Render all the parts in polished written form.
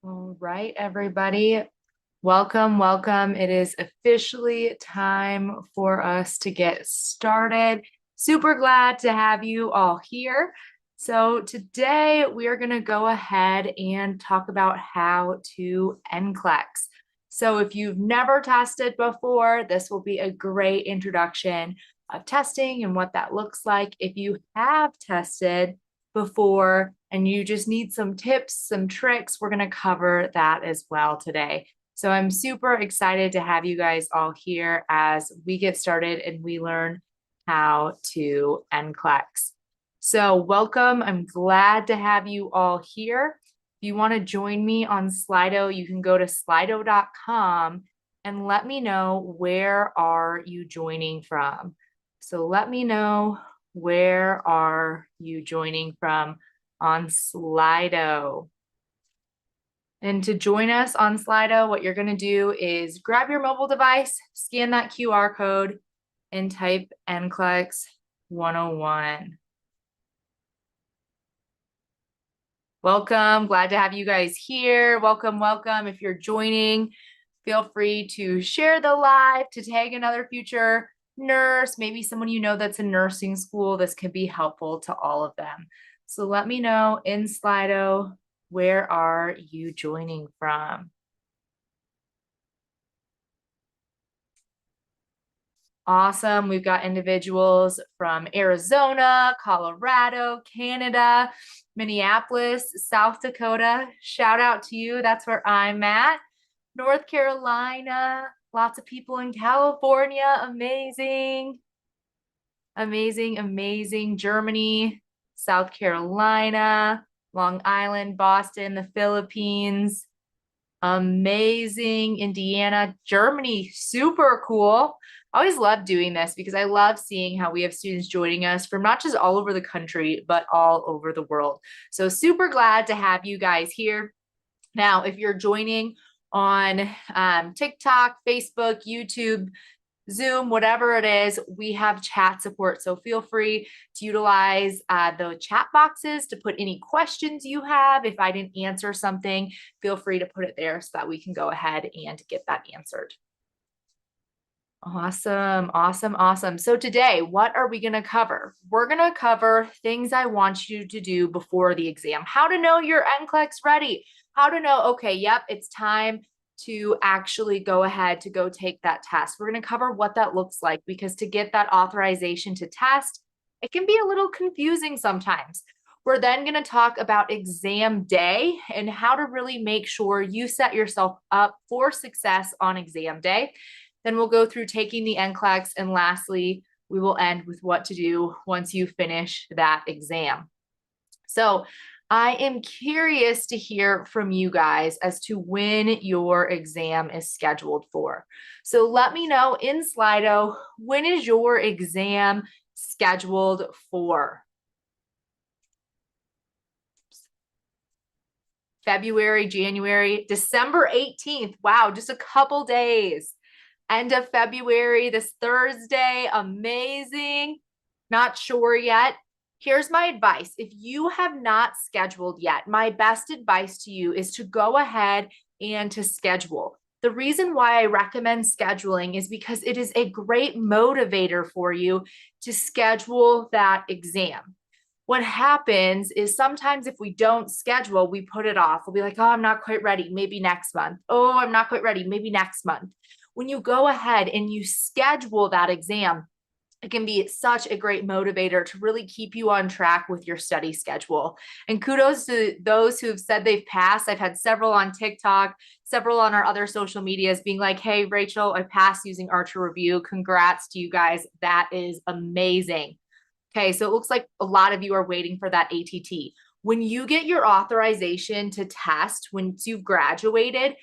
All right, everybody. Welcome, welcome. It is officially time for us to get started. Super glad to have you all here. So today we are going to go ahead and talk about how to NCLEX. So if you've never tested before, this will be a great introduction of testing and what that looks like. If you have tested before and you just need some tips, some tricks, we're going to cover that as well today. So I'm super excited to have you guys all here as we get started and we learn how to NCLEX. So welcome. I'm glad to have you all here. If you want to join me on Slido, you can go to slido.com and let me know where are you joining from. So let me know where are you joining from on Slido. And to join us on Slido, what you're going to do is grab your mobile device, scan that QR code, and type NCLEX 101. Welcome. Glad to have you guys here. Welcome, welcome. If you're joining, feel free to share the live, to tag another future nurse, maybe someone you know that's in nursing school. This could be helpful to all of them. So let me know in Slido, where are you joining from? Awesome. We've got individuals from Arizona, Colorado, Canada, Minneapolis, South Dakota. Shout out to you. That's where I'm at. North Carolina, lots of people in California. Amazing. Amazing, amazing. Germany, South Carolina, Long Island, Boston, the Philippines. Amazing. Indiana, Germany, super cool. I always love doing this because I love seeing how we have students joining us from not just all over the country, but all over the world. So super glad to have you guys here. Now, if you're joining on TikTok, Facebook, YouTube, Zoom, whatever it is, we have chat support. So feel free to utilize the chat boxes to put any questions you have. If I didn't answer something, feel free to put it there so that we can go ahead and get that answered. Awesome, awesome, awesome. So today, what are we going to cover? We're going to cover things I want you to do before the exam. How to know your NCLEX ready. How to know, okay, yep, it's time to actually go ahead to go take that test. We're going to cover what that looks like because to get that authorization to test, it can be a little confusing sometimes. We're then going to talk about exam day and how to really make sure you set yourself up for success on exam day. Then we'll go through taking the NCLEX, and lastly, we will end with what to do once you finish that exam. So I am curious to hear from you guys as to when your exam is scheduled for. So let me know in Slido, when is your exam scheduled for? February, January, December 18th. Wow, just a couple days. End of February, this Thursday. Amazing. Not sure yet. Here's my advice. If you have not scheduled yet, my best advice to you is to go ahead and to schedule. The reason why I recommend scheduling is because it is a great motivator for you to schedule that exam. What happens is sometimes if we don't schedule, we put it off. We'll be like, oh, I'm not quite ready. Maybe next month. Oh, I'm not quite ready. Maybe next month. When you go ahead and you schedule that exam, it can be such a great motivator to really keep you on track with your study schedule. And kudos to those who've said they've passed. I've had several on TikTok, several on our other social medias being like, hey, Rachel, I passed using Archer Review. Congrats to you guys. That is amazing. Okay, so it looks like a lot of you are waiting for that ATT. When you get your authorization to test, once you've graduated,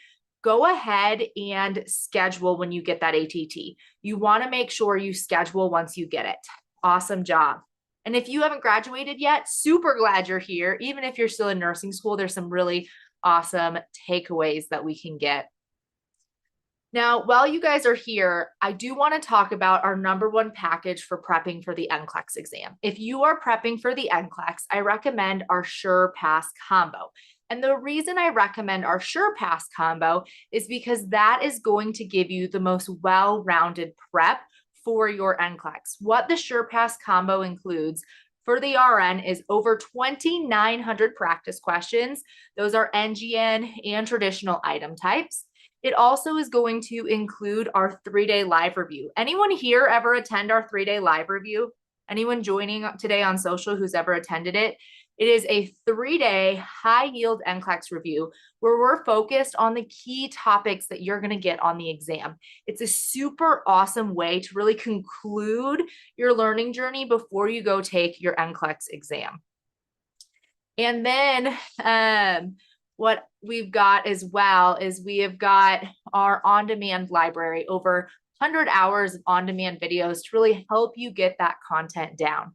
go ahead and schedule when you get that ATT. You want to make sure you schedule once you get it. Awesome job. And if you haven't graduated yet, super glad you're here. Even if you're still in nursing school, there's some really awesome takeaways that we can get. Now, while you guys are here, I do want to talk about our #1 package for prepping for the NCLEX exam. If you are prepping for the NCLEX, I recommend our SurePass Combo. And the reason I recommend our SurePass combo is because that is going to give you the most well-rounded prep for your NCLEX. What the SurePass combo includes for the RN is over 2,900 practice questions. Those are NGN and traditional item types. It also is going to include our 3-day live review. Anyone here ever attend our 3-day live review? Anyone joining today on social who's ever attended it? It is a 3-day high-yield NCLEX review where we're focused on the key topics that you're going to get on the exam. It's a super awesome way to really conclude your learning journey before you go take your NCLEX exam. And then what we've got as well is we have got our on-demand library, over 100 hours of on-demand videos to really help you get that content down.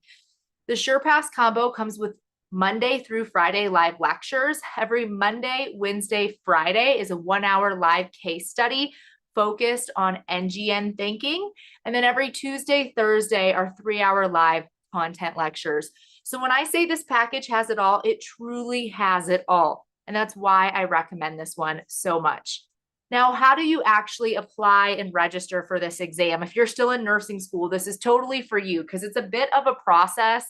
The SurePass combo comes with Monday through Friday live lectures. Every Monday, Wednesday, Friday is a 1-hour live case study focused on NGN thinking. And then every Tuesday, Thursday are 3-hour live content lectures. So when I say this package has it all, it truly has it all. And that's why I recommend this one so much. Now, how do you actually apply and register for this exam? If you're still in nursing school, this is totally for you because it's a bit of a process.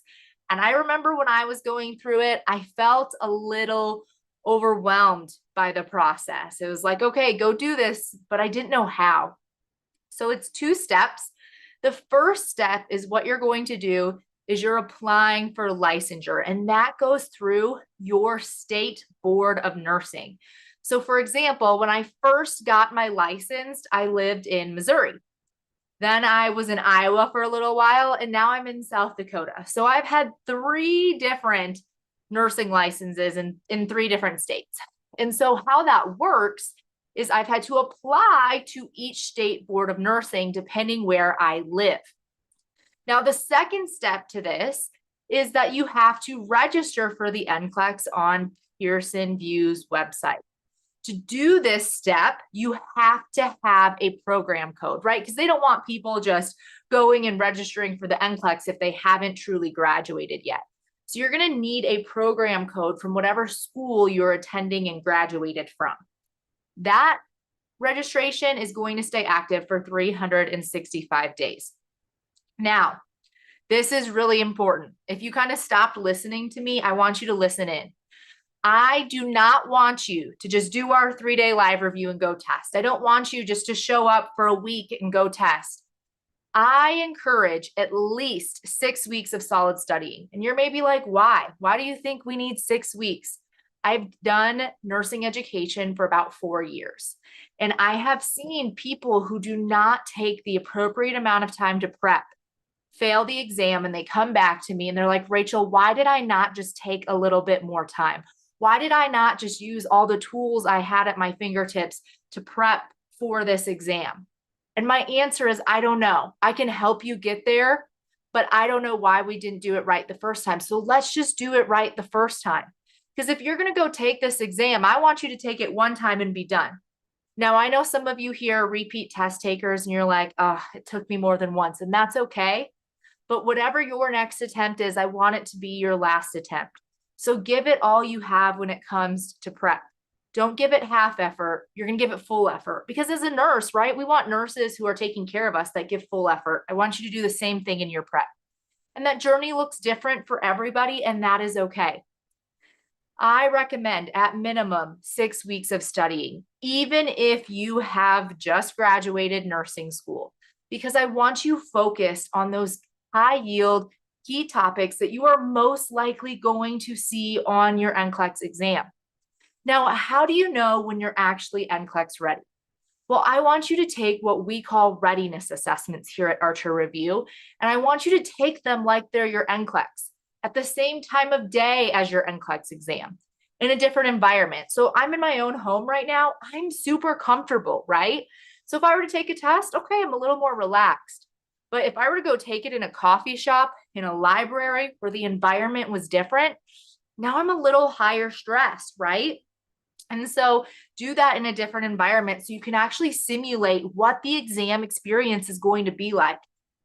And I remember when I was going through it, I felt a little overwhelmed by the process. It was like, okay, go do this, but I didn't know how. So it's 2 steps. The first step is what you're going to do is you're applying for licensure, and that goes through your state board of nursing. So for example, when I first got my license, I lived in Missouri. Then I was in Iowa for a little while, and now I'm in South Dakota. So I've had 3 different nursing licenses in 3 different states. And so how that works is I've had to apply to each state board of nursing depending where I live. Now, the second step to this is that you have to register for the NCLEX on Pearson VUE's website. To do this step, you have to have a program code, right? Because they don't want people just going and registering for the NCLEX if they haven't truly graduated yet. So you're going to need a program code from whatever school you're attending and graduated from. That registration is going to stay active for 365 days. Now, this is really important. If you kind of stopped listening to me, I want you to listen in. I do not want you to just do our 3-day live review and go test. I don't want you just to show up for a week and go test. I encourage at least 6 weeks of solid studying. And you're maybe like, why? Why do you think we need 6 weeks? I've done nursing education for about 4 years. And I have seen people who do not take the appropriate amount of time to prep, fail the exam, and they come back to me and they're like, Rachel, why did I not just take a little bit more time? Why did I not just use all the tools I had at my fingertips to prep for this exam? And my answer is, I don't know. I can help you get there, but I don't know why we didn't do it right the first time. So let's just do it right the first time. Because if you're going to go take this exam, I want you to take it one time and be done. Now, I know some of you here are repeat test takers and you're like, oh, it took me more than once, and that's okay. But whatever your next attempt is, I want it to be your last attempt. So give it all you have when it comes to prep. Don't give it half effort. You're going to give it full effort. Because as a nurse, right, we want nurses who are taking care of us that give full effort. I want you to do the same thing in your prep. And that journey looks different for everybody, and that is okay. I recommend at minimum 6 weeks of studying, even if you have just graduated nursing school, because I want you focused on those high yield key topics that you are most likely going to see on your NCLEX exam. Now, how do you know when you're actually NCLEX ready? Well, I want you to take what we call readiness assessments here at Archer Review, and I want you to take them like they're your NCLEX at the same time of day as your NCLEX exam in a different environment. So I'm in my own home right now. I'm super comfortable, right? So if I were to take a test, okay, I'm a little more relaxed. But if I were to go take it in a coffee shop, in a library where the environment was different, now I'm a little higher stressed, right? And so do that in a different environment so you can actually simulate what the exam experience is going to be like.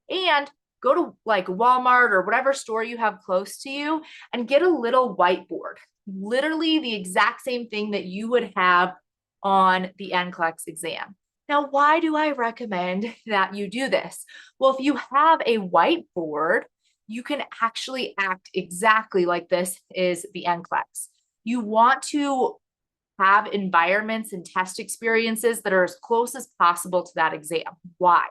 And go to like Walmart or whatever store you have close to you and get a little whiteboard. literally the exact same thing that you would have on the NCLEX exam. Now, why do I recommend that you do this? Well, if you have a whiteboard, you can actually act exactly like this is the NCLEX. You want to have environments and test experiences that are as close as possible to that exam. Why?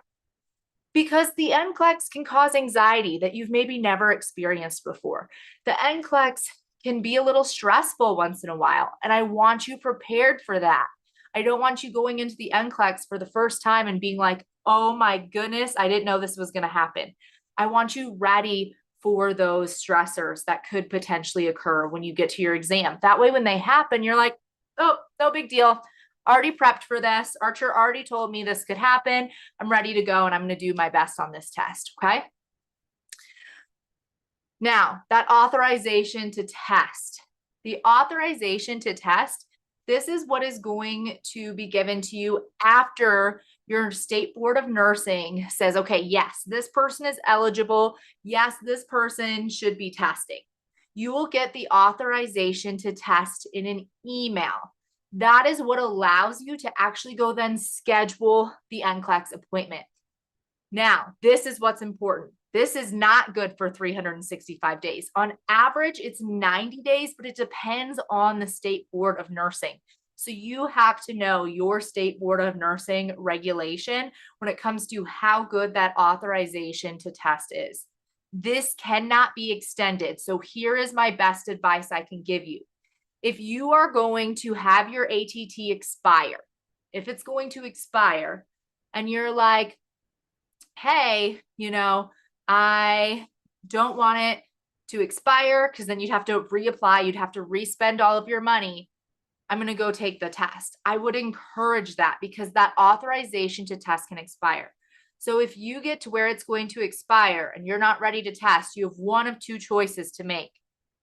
Because the NCLEX can cause anxiety that you've maybe never experienced before. The NCLEX can be a little stressful once in a while, and I want you prepared for that. I don't want you going into the NCLEX for the first time and being like, oh my goodness, I didn't know this was going to happen. I want you ready for those stressors that could potentially occur when you get to your exam. That way, when they happen, you're like, oh, no big deal. Already prepped for this. Archer already told me this could happen. I'm ready to go and I'm going to do my best on this test. Okay. Now, that authorization to test. The authorization to test, this is what is going to be given to you after your state board of nursing says, okay, yes, this person is eligible. Yes, this person should be testing. You will get the authorization to test in an email. That is what allows you to actually go then schedule the NCLEX appointment. Now, this is what's important. This is not good for 365 days. On average, it's 90 days, but it depends on the state board of nursing. So you have to know your state board of nursing regulation when it comes to how good that authorization to test is. This cannot be extended. So here is my best advice I can give you. If you are going to have your ATT expire, if it's going to expire and you're like, hey, I don't want it to expire because then you'd have to reapply. You'd have to respend all of your money. I'm going to go take the test. I would encourage that because that authorization to test can expire. So if you get to where it's going to expire and you're not ready to test, you have one of two choices to make.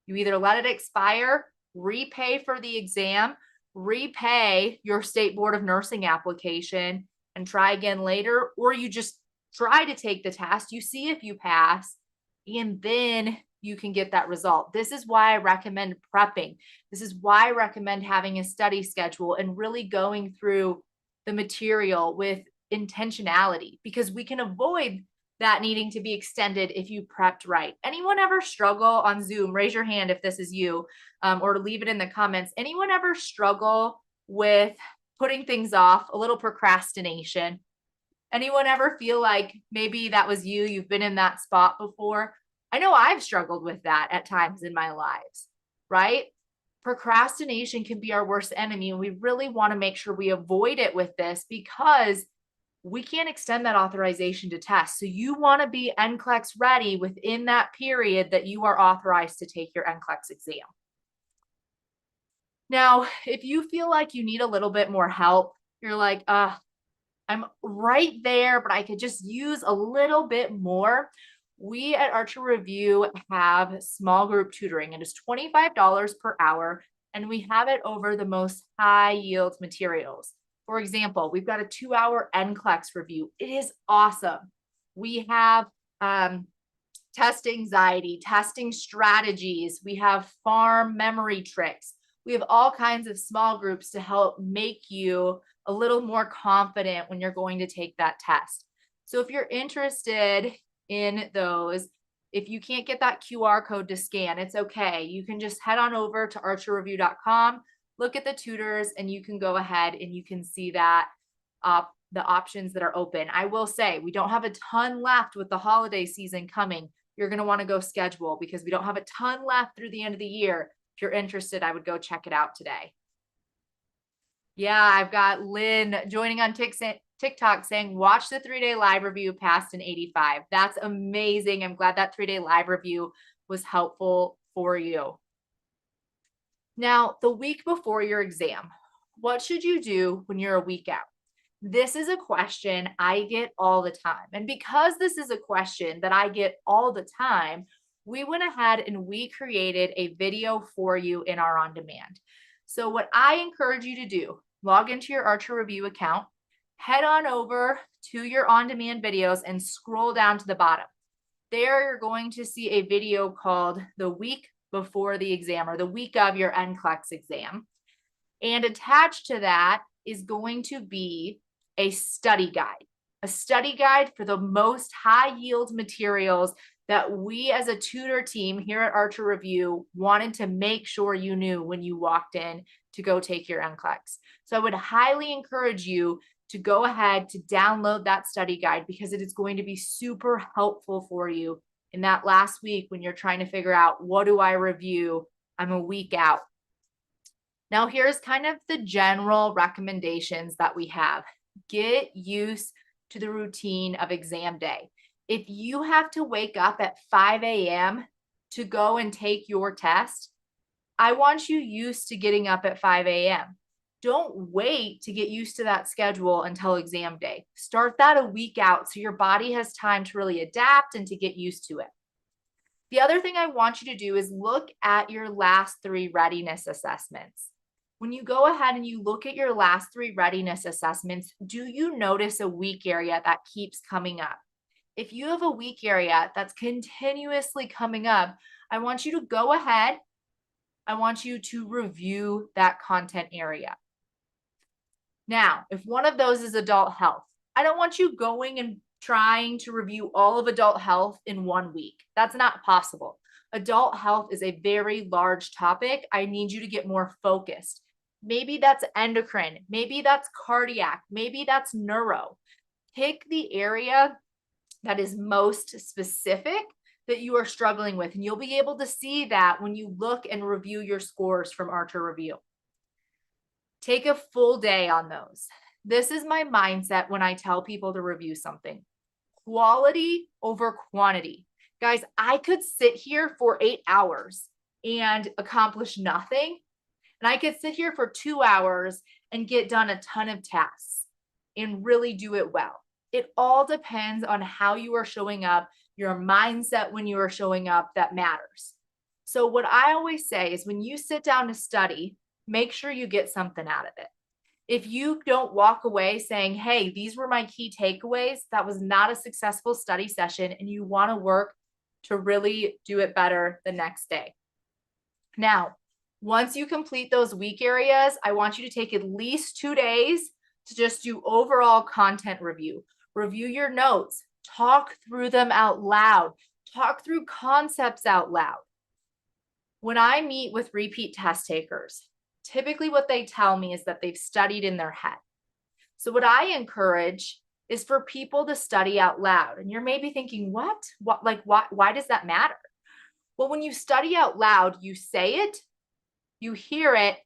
You either let it expire, repay for the exam, repay your state board of nursing application and try again later, or you just try to take the test, you see if you pass, and then you can get that result. This is why I recommend prepping. This is why I recommend having a study schedule and really going through the material with intentionality, because we can avoid that needing to be extended if you prepped right. Anyone ever struggle on Zoom? Raise your hand if this is you, or leave it in the comments. Anyone ever struggle with putting things off, a little procrastination? Anyone ever feel like maybe that was you? You've been in that spot before? I know I've struggled with that at times in my lives, right? Procrastination can be our worst enemy, and we really want to make sure we avoid it with this because we can't extend that authorization to test. So you want to be NCLEX ready within that period that you are authorized to take your NCLEX exam. Now, if you feel like you need a little bit more help, you're like, I'm right there, but I could just use a little bit more. We at Archer Review have small group tutoring. It is $25 per hour, and we have it over the most high yield materials. For example, we've got a 2-hour NCLEX review. It is awesome. We have test anxiety, testing strategies. We have farm memory tricks. We have all kinds of small groups to help make you a little more confident when you're going to take that test. So if you're interested in those, if you can't get that QR code to scan, it's okay. You can just head on over to archerreview.com, look at the tutors, and you can go ahead and you can see that the options that are open. I will say we don't have a ton left with the holiday season coming. You're going to want to go schedule because we don't have a ton left through the end of the year. If you're interested, I would go check it out today. Yeah, I've got Lynn joining on TikTok saying, watch the 3-day live review, passed in 85. That's amazing. I'm glad that 3-day live review was helpful for you. Now, the week before your exam, what should you do when you're a week out? This is a question I get all the time. And because this is a question that I get all the time, we went ahead and we created a video for you in our on-demand. So what I encourage you to do, log into your Archer Review account, head on over to your on-demand videos and scroll down to the bottom. There you're going to see a video called The Week before the exam or the week of your NCLEX exam. And attached to that is going to be a study guide for the most high yield materials that we as a tutor team here at Archer Review wanted to make sure you knew when you walked in to go take your NCLEX. So I would highly encourage you to go ahead to download that study guide because it is going to be super helpful for you in that last week when you're trying to figure out, what do I review? I'm a week out. Now, here's kind of the general recommendations that we have. Get used to the routine of exam day. If you have to wake up at 5 a.m. to go and take your test, I want you used to getting up at 5 a.m. Don't wait to get used to that schedule until exam day. Start that a week out so your body has time to really adapt and to get used to it. The other thing I want you to do is look at your last 3 readiness assessments. When you go ahead and you look at your last 3 readiness assessments, do you notice a weak area that keeps coming up? If you have a weak area that's continuously coming up, I want you to go ahead. I want you to review that content area. Now, if one of those is adult health, I don't want you going and trying to review all of adult health in 1 week. That's not possible. Adult health is a very large topic. I need you to get more focused. Maybe that's endocrine, maybe that's cardiac, maybe that's neuro. Pick the area that is most specific that you are struggling with, and you'll be able to see that when you look and review your scores from Archer Review. Take a full day on those. This is my mindset when I tell people to review something. Quality over quantity. Guys, I could sit here for 8 hours and accomplish nothing. And I could sit here for 2 hours and get done a ton of tasks and really do it well. It all depends on how you are showing up, your mindset when you are showing up that matters. So what I always say is when you sit down to study, make sure you get something out of it. If you don't walk away saying, hey, these were my key takeaways, that was not a successful study session, and you want to work to really do it better the next day. Now, once you complete those weak areas, I want you to take at least 2 days to just do overall content review. Review your notes, talk through them out loud, talk through concepts out loud. When I meet with repeat test takers, typically what they tell me is that they've studied in their head. So what I encourage is for people to study out loud. And you're maybe thinking, what? Why does that matter? Well, when you study out loud, you say it, you hear it,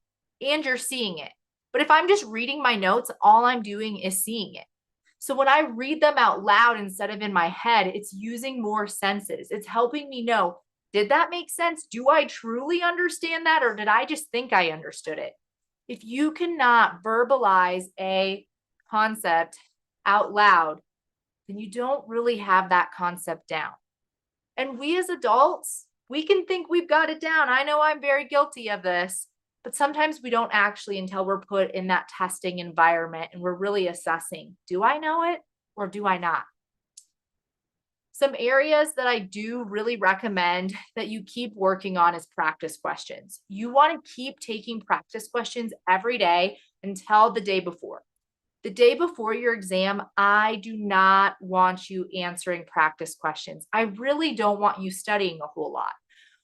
and you're seeing it. But if I'm just reading my notes, all I'm doing is seeing it. So when I read them out loud instead of in my head, it's using more senses. It's helping me know, did that make sense? Do I truly understand that, or did I just think I understood it? If you cannot verbalize a concept out loud, then you don't really have that concept down. And we as adults, we can think we've got it down. I know I'm very guilty of this, but sometimes we don't actually until we're put in that testing environment and we're really assessing, do I know it or do I not? Some areas that I do really recommend that you keep working on is practice questions. You want to keep taking practice questions every day until the day before. The day before your exam, I do not want you answering practice questions. I really don't want you studying a whole lot.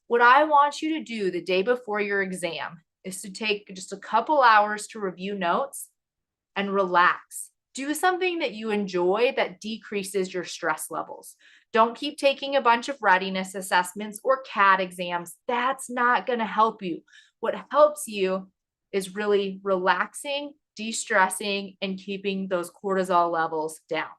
What I want you to do the day before your exam is to take just a couple hours to review notes and relax. Do something that you enjoy that decreases your stress levels. Don't keep taking a bunch of readiness assessments or CAT exams. That's not going to help you. What helps you is really relaxing, de-stressing, and keeping those cortisol levels down.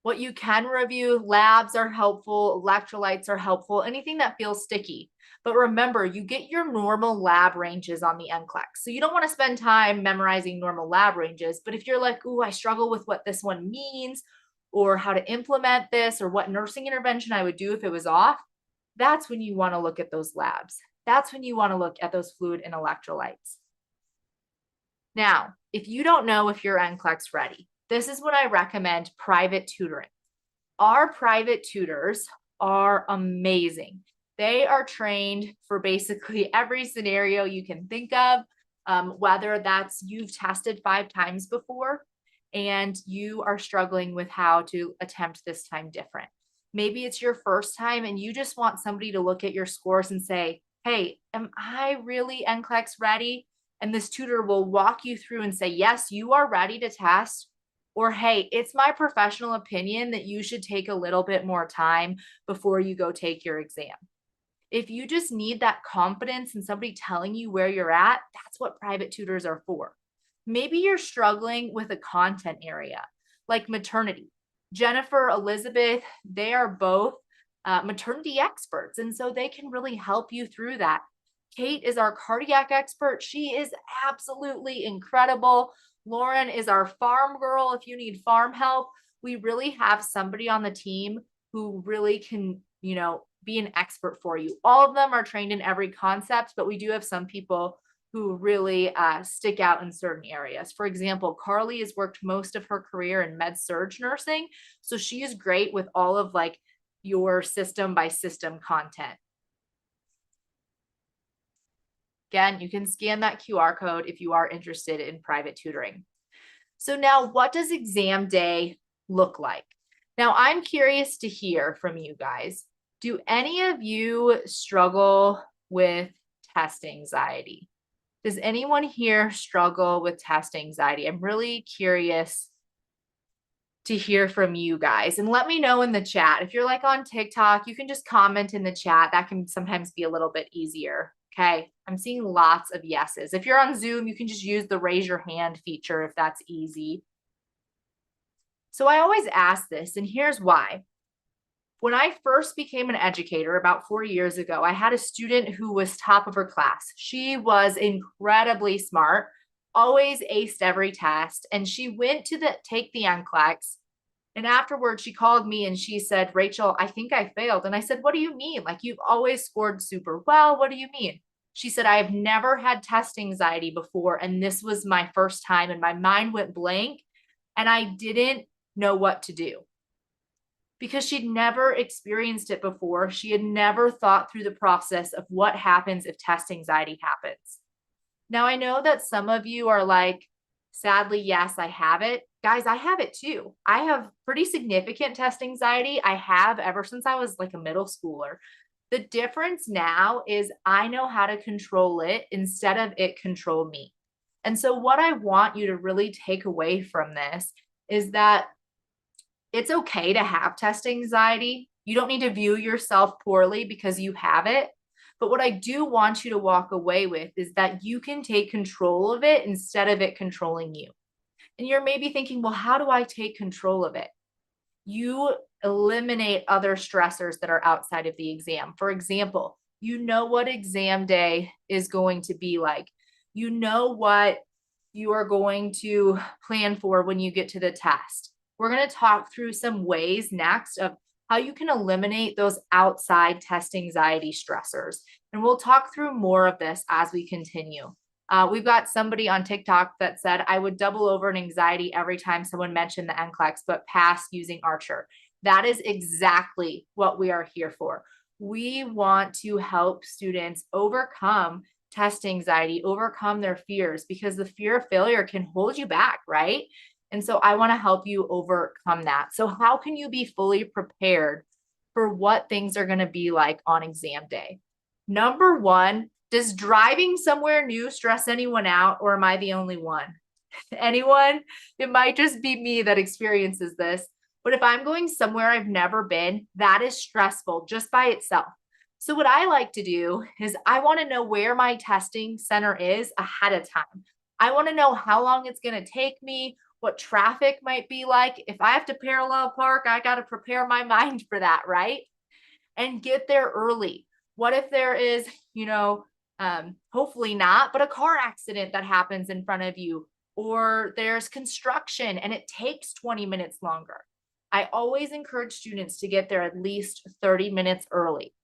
What you can review, labs are helpful, electrolytes are helpful, anything that feels sticky. But remember, you get your normal lab ranges on the NCLEX. So you don't want to spend time memorizing normal lab ranges. But if you're like, ooh, I struggle with what this one means, or how to implement this, or what nursing intervention I would do if it was off, that's when you want to look at those labs. That's when you want to look at those fluid and electrolytes. Now, if you don't know if you're NCLEX ready, this is what I recommend: private tutoring. Our private tutors are amazing. They are trained for basically every scenario you can think of, whether that's you've tested 5 times before and you are struggling with how to attempt this time different. Maybe it's your first time and you just want somebody to look at your scores and say, hey, am I really NCLEX ready? And this tutor will walk you through and say, yes, you are ready to test. Or, hey, it's my professional opinion that you should take a little bit more time before you go take your exam. If you just need that confidence and somebody telling you where you're at, that's what private tutors are for. Maybe you're struggling with a content area like maternity. Jennifer, Elizabeth, they are both maternity experts, and so they can really help you through that. Kate is our cardiac expert. She is absolutely incredible. Lauren is our farm girl. If you need farm help, we really have somebody on the team who really can, be an expert for you. All of them are trained in every concept, but we do have some people who really stick out in certain areas. For example, Carly has worked most of her career in med-surg nursing, so she is great with all of like your system by system content. Again, you can scan that QR code if you are interested in private tutoring. So now, what does exam day look like? Now, I'm curious to hear from you guys. Do any of you struggle with test anxiety? Does anyone here struggle with test anxiety? I'm really curious to hear from you guys, and let me know in the chat. If you're like on TikTok, you can just comment in the chat. That can sometimes be a little bit easier. Okay, I'm seeing lots of yeses. If you're on Zoom, you can just use the raise your hand feature if that's easy. So I always ask this, and here's why. When I first became an educator about 4 years ago, I had a student who was top of her class. She was incredibly smart, always aced every test, and she went to take the NCLEX. And afterwards, she called me and she said, Rachel, I think I failed. And I said, what do you mean? Like, you've always scored super well. What do you mean? She said, I have never had test anxiety before, and this was my first time, and my mind went blank, and I didn't know what to do. Because she'd never experienced it before. She had never thought through the process of what happens if test anxiety happens. Now, I know that some of you are like, sadly, yes, I have it. Guys, I have it too. I have pretty significant test anxiety. I have ever since I was like a middle schooler. The difference now is I know how to control it instead of it control me. And so what I want you to really take away from this is that it's okay to have test anxiety. You don't need to view yourself poorly because you have it. But what I do want you to walk away with is that you can take control of it instead of it controlling you. And you're maybe thinking, well, how do I take control of it? You eliminate other stressors that are outside of the exam. For example, you know what exam day is going to be like. You know what you are going to plan for when you get to the test. We're going to talk through some ways next of how you can eliminate those outside test anxiety stressors. And we'll talk through more of this as we continue. We've got somebody on TikTok that said, I would double over in anxiety every time someone mentioned the NCLEX, but pass using Archer. That is exactly what we are here for. We want to help students overcome test anxiety, overcome their fears, because the fear of failure can hold you back, right? And so I want to help you overcome that. So how can you be fully prepared for what things are going to be like on exam day? Number one, does driving somewhere new stress anyone out, or am I the only one? Anyone? It might just be me that experiences this. But if I'm going somewhere I've never been, that is stressful just by itself. So what I like to do is I want to know where my testing center is ahead of time. I want to know how long it's going to take me, what traffic might be like. If I have to parallel park, I got to prepare my mind for that, right? And get there early. What if there is, hopefully not, but a car accident that happens in front of you, or there's construction and it takes 20 minutes longer? I always encourage students to get there at least 30 minutes early.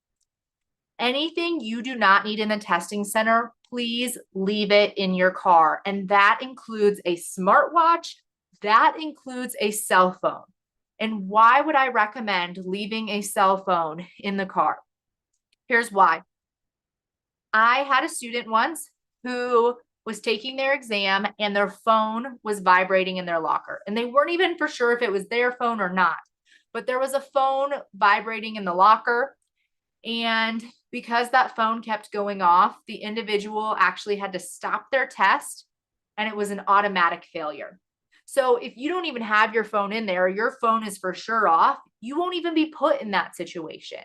Anything you do not need in the testing center, please leave it in your car. And that includes a smartwatch, that includes a cell phone. And why would I recommend leaving a cell phone in the car? Here's why. I had a student once who was taking their exam and their phone was vibrating in their locker. And they weren't even for sure if it was their phone or not, but there was a phone vibrating in the locker. And because that phone kept going off, the individual actually had to stop their test and it was an automatic failure. So if you don't even have your phone in there, your phone is for sure off, you won't even be put in that situation.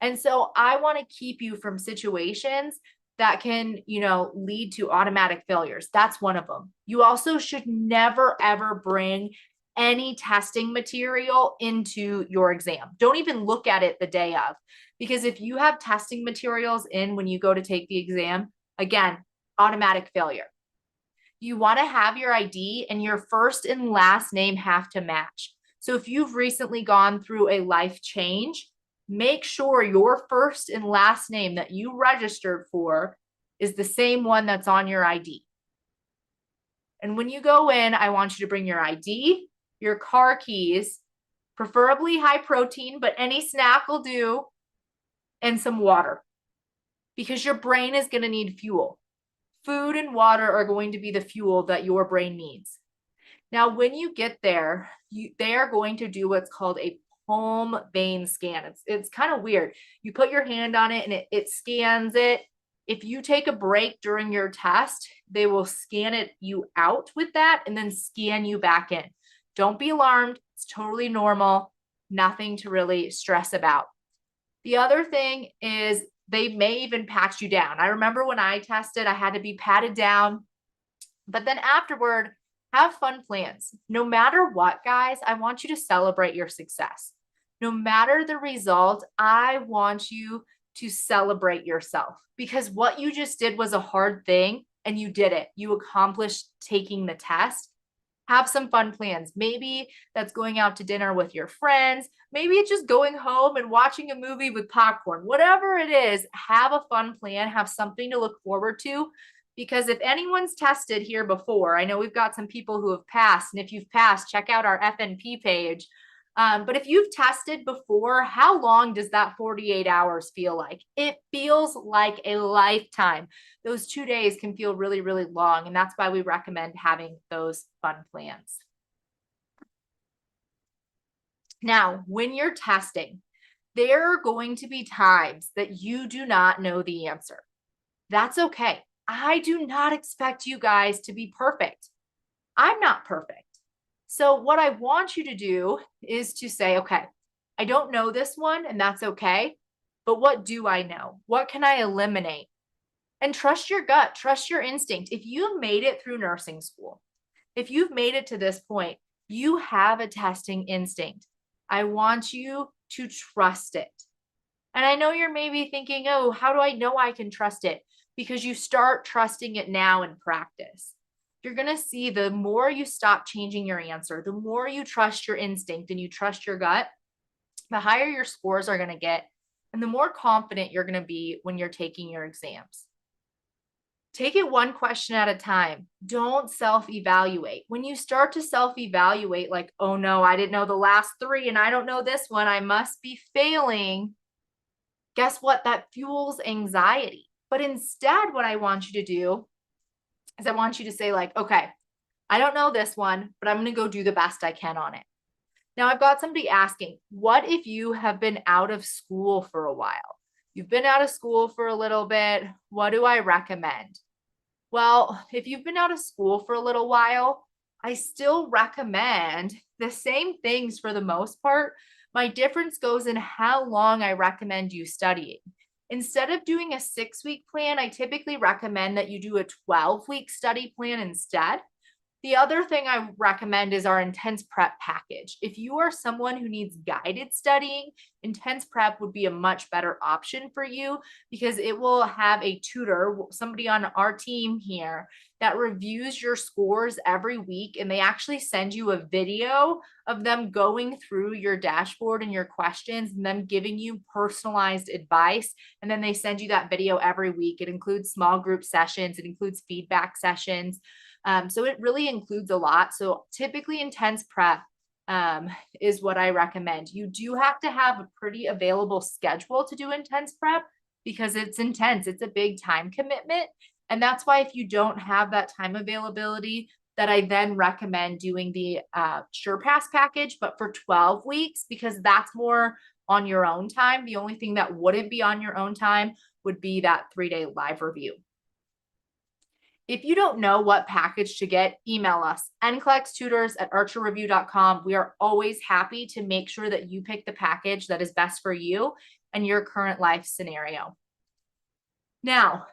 And so I want to keep you from situations that can, lead to automatic failures. That's one of them. You also should never, ever bring any testing material into your exam. Don't even look at it the day of, because if you have testing materials in when you go to take the exam, again, automatic failure. You want to have your ID and your first and last name have to match. So if you've recently gone through a life change, make sure your first and last name that you registered for is the same one that's on your ID. And when you go in, I want you to bring your ID, your car keys, preferably high protein, but any snack will do, and some water, because your brain is going to need fuel. Food and water are going to be the fuel that your brain needs. Now, when you get there, they are going to do what's called a palm vein scan. It's kind of weird. You put your hand on it and it scans it. If you take a break during your test, they will scan you out with that and then scan you back in. Don't be alarmed. It's totally normal. Nothing to really stress about. The other thing is they may even pat you down. I remember when I tested, I had to be patted down, but then afterward, have fun plans. No matter what, guys, I want you to celebrate your success. No matter the result, I want you to celebrate yourself, because what you just did was a hard thing and you did it. You accomplished taking the test. Have some fun plans. Maybe that's going out to dinner with your friends. Maybe it's just going home and watching a movie with popcorn. Whatever it is, have a fun plan. Have something to look forward to. Because if anyone's tested here before, I know we've got some people who have passed. And if you've passed, check out our FNP page. But if you've tested before, how long does that 48 hours feel like? It feels like a lifetime. Those 2 days can feel really, really long. And that's why we recommend having those fun plans. Now, when you're testing, there are going to be times that you do not know the answer. That's okay. I do not expect you guys to be perfect. I'm not perfect. So what I want you to do is to say, okay, I don't know this one, and that's okay. But what do I know? What can I eliminate? And trust your gut, trust your instinct. If you've made it through nursing school, if you've made it to this point, you have a testing instinct. I want you to trust it. And I know you're maybe thinking, oh, how do I know I can trust it? Because you start trusting it now in practice. You're going to see the more you stop changing your answer, the more you trust your instinct and you trust your gut, the higher your scores are going to get and the more confident you're going to be when you're taking your exams. Take it one question at a time. Don't self-evaluate. When you start to self-evaluate like, oh no, I didn't know the last 3 and I don't know this one, I must be failing. Guess what? That fuels anxiety. But instead, what I want you to do is I want you to say like, okay, I don't know this one, but I'm going to go do the best I can on it. Now I've got somebody asking, what if you have been out of school for a while? You've been out of school for a little bit. What do I recommend? Well, if you've been out of school for a little while, I still recommend the same things for the most part. My difference goes in how long I recommend you studying. Instead of doing a 6-week plan, I typically recommend that you do a 12-week study plan instead. The other thing I recommend is our intense prep package. If you are someone who needs guided studying, intense prep would be a much better option for you because it will have a tutor, somebody on our team here that reviews your scores every week, and they actually send you a video of them going through your dashboard and your questions and them giving you personalized advice. And then they send you that video every week. It includes small group sessions. It includes feedback sessions. So it really includes a lot. So typically intense prep is what I recommend. You do have to have a pretty available schedule to do intense prep, because it's intense. It's a big time commitment. And that's why if you don't have that time availability, that I then recommend doing the SurePass package, but for 12 weeks, because that's more on your own time. The only thing that wouldn't be on your own time would be that 3-day live review. If you don't know what package to get, email us, nclextutors@archerreview.com. We are always happy to make sure that you pick the package that is best for you and your current life scenario. Now,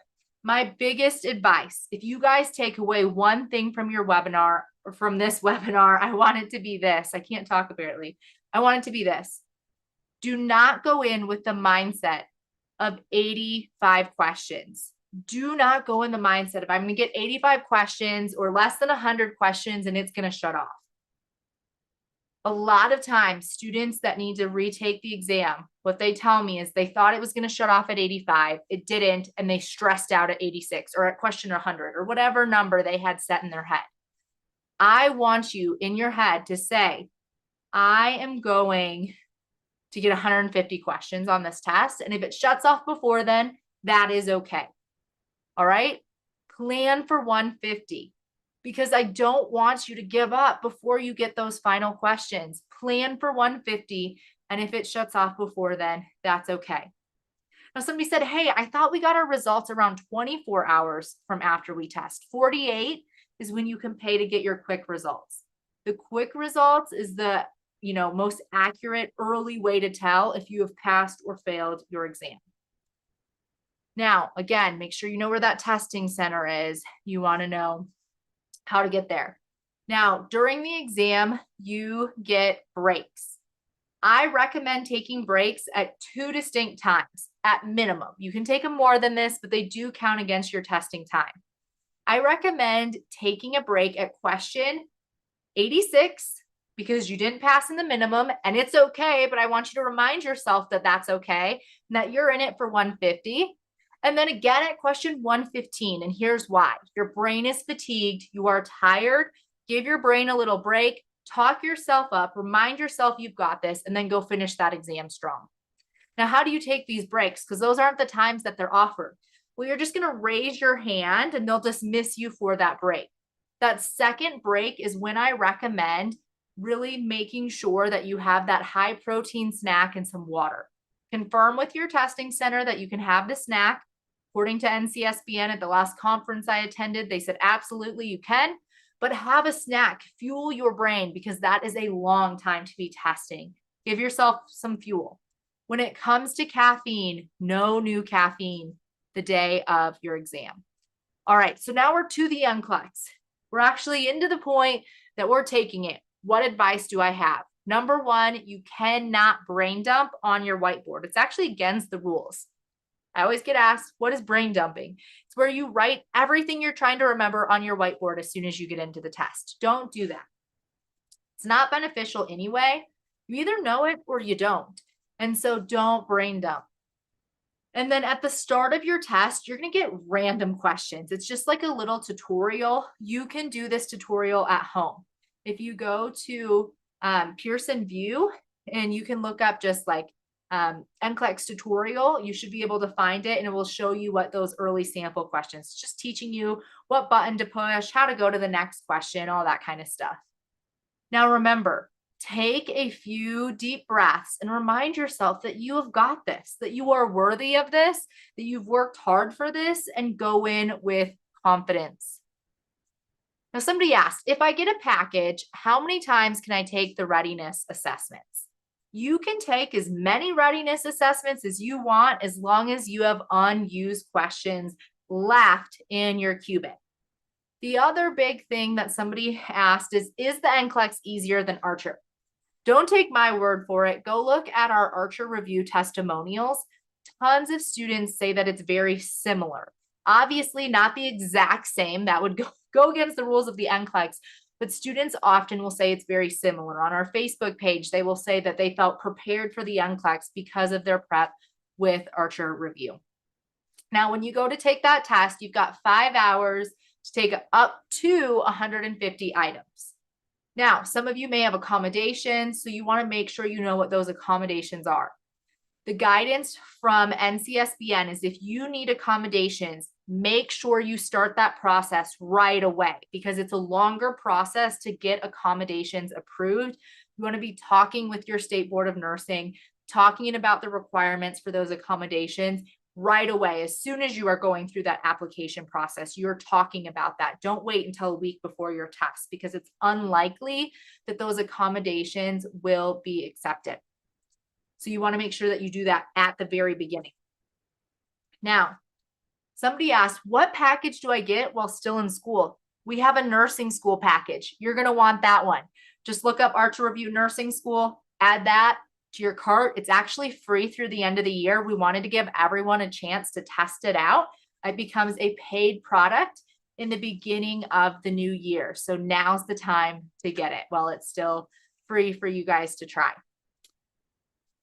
my biggest advice, if you guys take away one thing from your webinar or from this webinar, I want it to be this. I can't talk apparently. I want it to be this. Do not go in with the mindset of 85 questions. Do not go in the mindset of I'm going to get 85 questions or less than 100 questions and it's going to shut off. A lot of times, students that need to retake the exam, what they tell me is they thought it was going to shut off at 85. It didn't, and they stressed out at 86 or at question 100 or whatever number they had set in their head. I want you in your head to say, I am going to get 150 questions on this test. And if it shuts off before then, that is okay. All right. Plan for 150 because I don't want you to give up before you get those final questions. Plan for 150. And if it shuts off before then, that's okay. Now, somebody said, hey, I thought we got our results around 24 hours from after we test. 48 is when you can pay to get your quick results. The quick results is the most accurate early way to tell if you have passed or failed your exam. Now, again, make sure you know where that testing center is. You want to know how to get there. Now, during the exam, you get breaks. I recommend taking breaks at 2 distinct times at minimum. You can take them more than this, but they do count against your testing time. I recommend taking a break at question 86 because you didn't pass in the minimum and it's okay, but I want you to remind yourself that that's okay and that you're in it for 150. And then again at question 115, and here's why. Your brain is fatigued, you are tired, give your brain a little break, talk yourself up, remind yourself you've got this, and then go finish that exam strong. Now, how do you take these breaks? Because those aren't the times that they're offered. Well, you're just gonna raise your hand and they'll dismiss you for that break. That second break is when I recommend really making sure that you have that high protein snack and some water. Confirm with your testing center that you can have the snack. According to NCSBN at the last conference I attended, they said absolutely you can, but have a snack, fuel your brain because that is a long time to be testing. Give yourself some fuel. When it comes to caffeine, no new caffeine the day of your exam. All right, so now we're to the NCLEX. We're actually into the point that we're taking it. What advice do I have? Number one, you cannot brain dump on your whiteboard. It's actually against the rules. I always get asked, what is brain dumping? It's where you write everything you're trying to remember on your whiteboard as soon as you get into the test. Don't do that. It's not beneficial anyway. You either know it or you don't. And so don't brain dump. And then at the start of your test, you're going to get random questions. It's just like a little tutorial. You can do this tutorial at home. If you go to Pearson View and you can look up just like NCLEX tutorial, you should be able to find it and it will show you what those early sample questions, just teaching you what button to push, how to go to the next question, all that kind of stuff. Now remember, take a few deep breaths and remind yourself that you have got this, that you are worthy of this, that you've worked hard for this, and go in with confidence. Now, somebody asked, if I get a package, how many times can I take the readiness assessments? You can take as many readiness assessments as you want as long as you have unused questions left in your qubit. The other big thing that somebody asked is the NCLEX easier than Archer? Don't take my word for it. Go look at our Archer review testimonials. Tons of students say that it's very similar. Obviously, not the exact same. That would go against the rules of the NCLEX, but students often will say it's very similar. On our Facebook page, they will say that they felt prepared for the NCLEX because of their prep with Archer review. Now, when you go to take that test, you've got 5 hours to take up to 150 items. Now, some of you may have accommodations, so you want to make sure you know what those accommodations are. The guidance from NCSBN is if you need accommodations, make sure you start that process right away because it's a longer process to get accommodations approved. You want to be talking with your state board of nursing, talking about the requirements for those accommodations right away. As soon as you are going through that application process, you're talking about that. Don't wait until a week before your test because it's unlikely that those accommodations will be accepted. So you want to make sure that you do that at the very beginning. Now, somebody asked, what package do I get while still in school? We have a nursing school package. You're going to want that one. Just look up Archer Review Nursing School, add that to your cart. It's actually free through the end of the year. We wanted to give everyone a chance to test it out. It becomes a paid product in the beginning of the new year. So now's the time to get it while it's still free for you guys to try.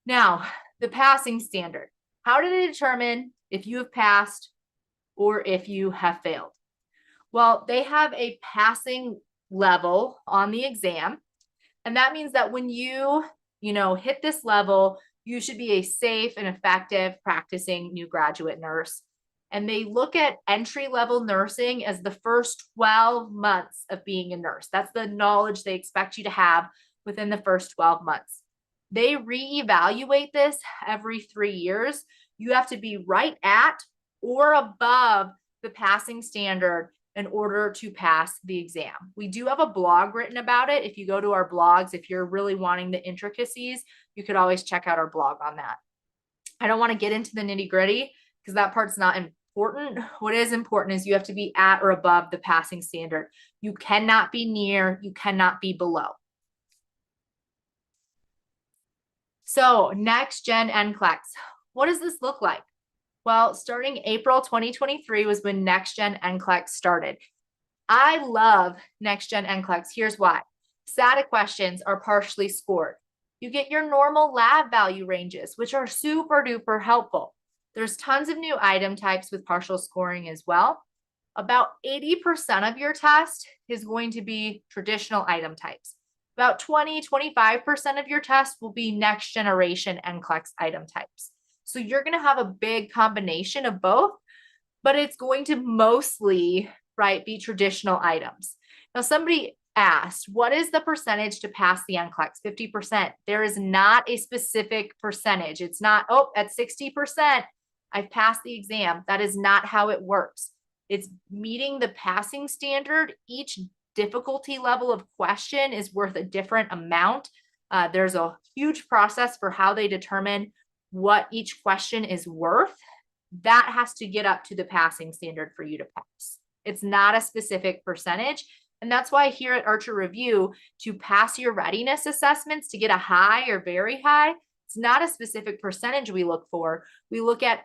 Now, the passing standard. How did it determine if you have passed or if you have failed? Well, they have a passing level on the exam. And that means that when you hit this level, you should be a safe and effective practicing new graduate nurse. And they look at entry-level nursing as the first 12 months of being a nurse. That's the knowledge they expect you to have within the first 12 months. They reevaluate this every 3 years. You have to be right at or above the passing standard in order to pass the exam. We do have a blog written about it. If you go to our blogs, if you're really wanting the intricacies, you could always check out our blog on that. I don't want to get into the nitty-gritty because that part's not important. What is important is you have to be at or above the passing standard. You cannot be near, you cannot be below. So NextGen NCLEX, what does this look like? Well, starting April 2023 was when NextGen NCLEX started. I love NextGen NCLEX. Here's why. SATA questions are partially scored. You get your normal lab value ranges, which are super duper helpful. There's tons of new item types with partial scoring as well. About 80% of your test is going to be traditional item types. About 20–25% of your test will be next generation NCLEX item types. So you're going to have a big combination of both, but it's going to mostly, be traditional items. Now, somebody asked, what is the percentage to pass the NCLEX? 50%. There is not a specific percentage. It's not, at 60%, I've passed the exam. That is not how it works. It's meeting the passing standard. Each difficulty level of question is worth a different amount. There's a huge process for how they determine what each question is worth. That has to get up to the passing standard for you to pass. It's not a specific percentage. And that's why here at Archer Review, to pass your readiness assessments, to get a high or very high, it's not a specific percentage we look for. We look at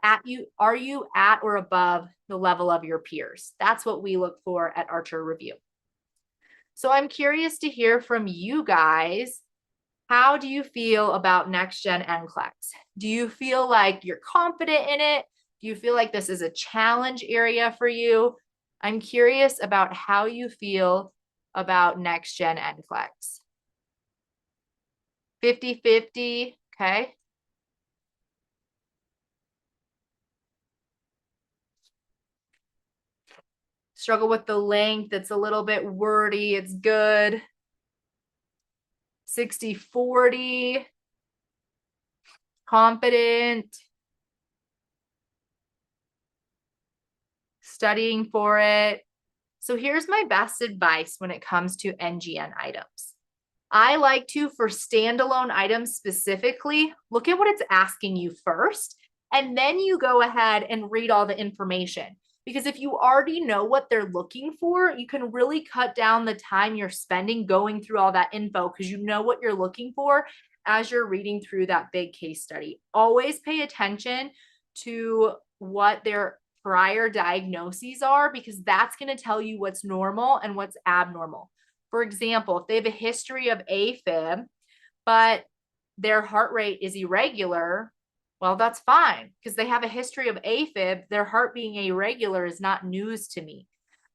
are you at or above the level of your peers? That's what we look for at Archer Review. So I'm curious to hear from you guys. How do you feel about NextGen NCLEX? Do you feel like you're confident in it? Do you feel like this is a challenge area for you? I'm curious about how you feel about NextGen NCLEX. 50-50, okay? Struggle with the length. It's a little bit wordy. It's good. 60-40. Confident. Studying for it. So here's my best advice when it comes to NGN items. I like to, for standalone items specifically, look at what it's asking you first, and then you go ahead and read all the information. Because if you already know what they're looking for, you can really cut down the time you're spending going through all that info because you know what you're looking for as you're reading through that big case study. Always pay attention to what their prior diagnoses are because that's going to tell you what's normal and what's abnormal. For example, if they have a history of AFib, but their heart rate is irregular, well, that's fine because they have a history of AFib. Their heart being irregular is not news to me.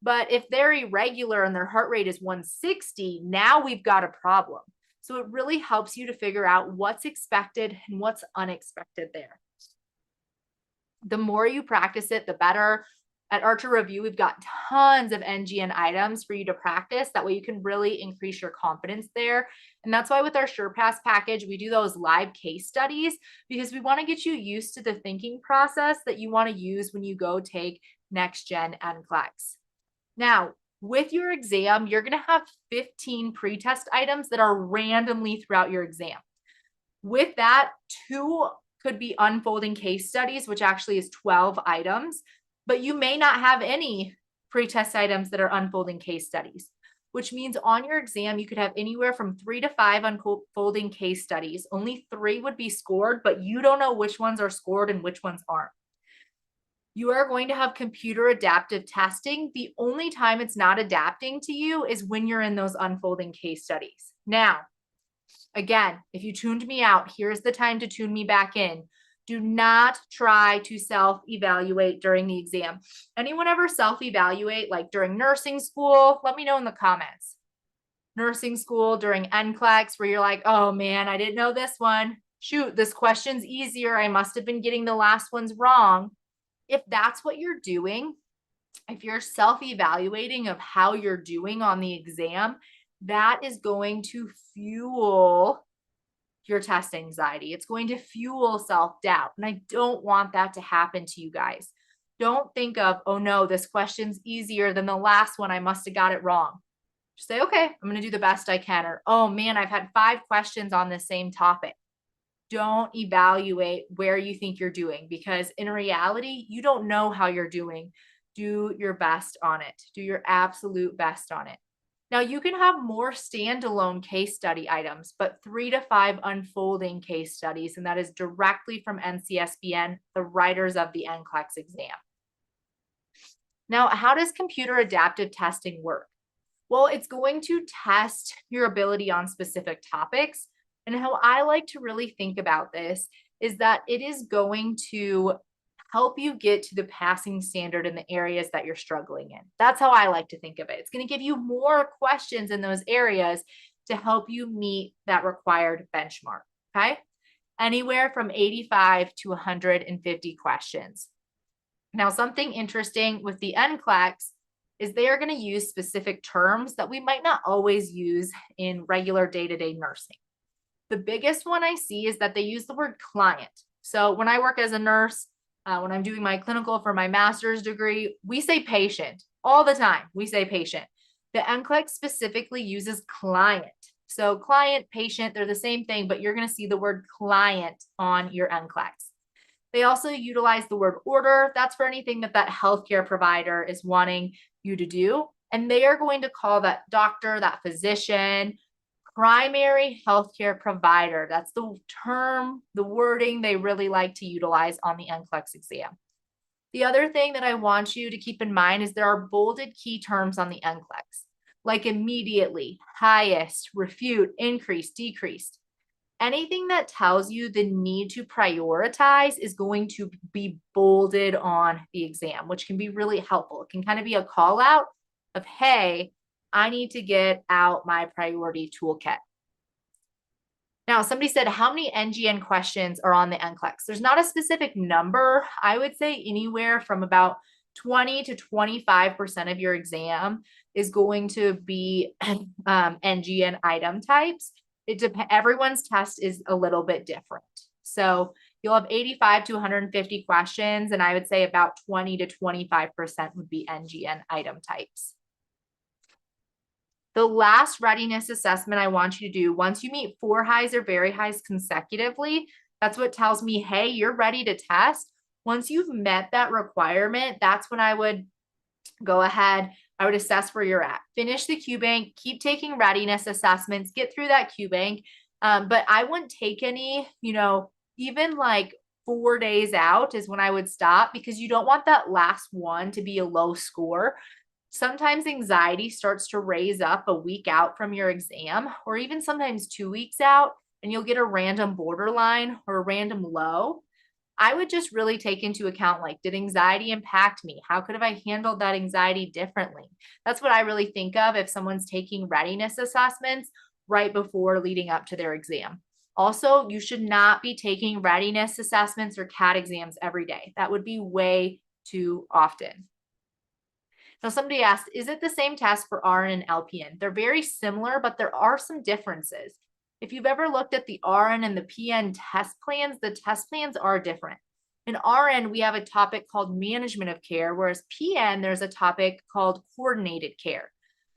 But if they're irregular and their heart rate is 160, now we've got a problem. So it really helps you to figure out what's expected and what's unexpected there. The more you practice it, the better. At Archer Review, we've got tons of NGN items for you to practice. That way you can really increase your confidence there. And that's why with our SurePass package, we do those live case studies because we want to get you used to the thinking process that you want to use when you go take NextGen NCLEX. Now, with your exam, you're going to have 15 pretest items that are randomly throughout your exam. With that, 2 could be unfolding case studies, which actually is 12 items, but you may not have any pretest items that are unfolding case studies, which means on your exam, you could have anywhere from 3 to 5 unfolding case studies. Only 3 would be scored, but you don't know which ones are scored and which ones aren't. You are going to have computer adaptive testing. The only time it's not adapting to you is when you're in those unfolding case studies. Now, again, if you tuned me out, here's the time to tune me back in. Do not try to self-evaluate during the exam. Anyone ever self-evaluate like during nursing school? Let me know in the comments. Nursing school during NCLEX where you're like, oh man, I didn't know this one. Shoot, this question's easier. I must have been getting the last ones wrong. If that's what you're doing, if you're self-evaluating of how you're doing on the exam, that is going to fuel your test anxiety. It's going to fuel self-doubt. And I don't want that to happen to you guys. Don't think of, oh no, this question's easier than the last one. I must have got it wrong. Just say, okay, I'm going to do the best I can. Or, oh man, I've had 5 questions on the same topic. Don't evaluate where you think you're doing because in reality, you don't know how you're doing. Do your best on it. Do your absolute best on it. Now you can have more standalone case study items, but 3 to 5 unfolding case studies, and that is directly from NCSBN, the writers of the NCLEX exam. Now, how does computer adaptive testing work? Well, it's going to test your ability on specific topics. And how I like to really think about this is that it is going to help you get to the passing standard in the areas that you're struggling in. That's how I like to think of it. It's going to give you more questions in those areas to help you meet that required benchmark, okay? Anywhere from 85 to 150 questions. Now, something interesting with the NCLEX is they are going to use specific terms that we might not always use in regular day-to-day nursing. The biggest one I see is that they use the word client. So when I work as a nurse, when I'm doing my clinical for my master's degree, we say patient all the time. We say patient. The NCLEX specifically uses client. So client, patient, they're the same thing, but you're going to see the word client on your NCLEX. They also utilize the word order. That's for anything that healthcare provider is wanting you to do. And they are going to call that doctor, that physician, primary healthcare provider. That's the term, the wording they really like to utilize on the NCLEX exam. The other thing that I want you to keep in mind is there are bolded key terms on the NCLEX, like immediately, highest, refute, increase, decreased. Anything that tells you the need to prioritize is going to be bolded on the exam, which can be really helpful. It can kind of be a call out of, hey, I need to get out my priority toolkit. Now, somebody said, how many NGN questions are on the NCLEX? There's not a specific number. I would say anywhere from about 20 to 25% of your exam is going to be NGN item types. Everyone's test is a little bit different. So you'll have 85 to 150 questions, and I would say about 20 to 25% would be NGN item types. The last readiness assessment I want you to do, once you meet 4 highs or very highs consecutively, that's what tells me, hey, you're ready to test. Once you've met that requirement, that's when I would go ahead, I would assess where you're at. Finish the QBank, keep taking readiness assessments, get through that QBank. But I wouldn't take any, even like 4 days out is when I would stop because you don't want that last one to be a low score. Sometimes anxiety starts to raise up a week out from your exam, or even sometimes 2 weeks out, and you'll get a random borderline or a random low. I would just really take into account, like, did anxiety impact me? How could have I handled that anxiety differently? That's what I really think of if someone's taking readiness assessments. right before leading up to their exam. Also, you should not be taking readiness assessments or CAT exams every day. That would be way too often. Now, somebody asked, is it the same test for RN and LPN? They're very similar, but there are some differences. If you've ever looked at the RN and the PN test plans, the test plans are different. In RN, we have a topic called management of care, whereas PN, there's a topic called coordinated care.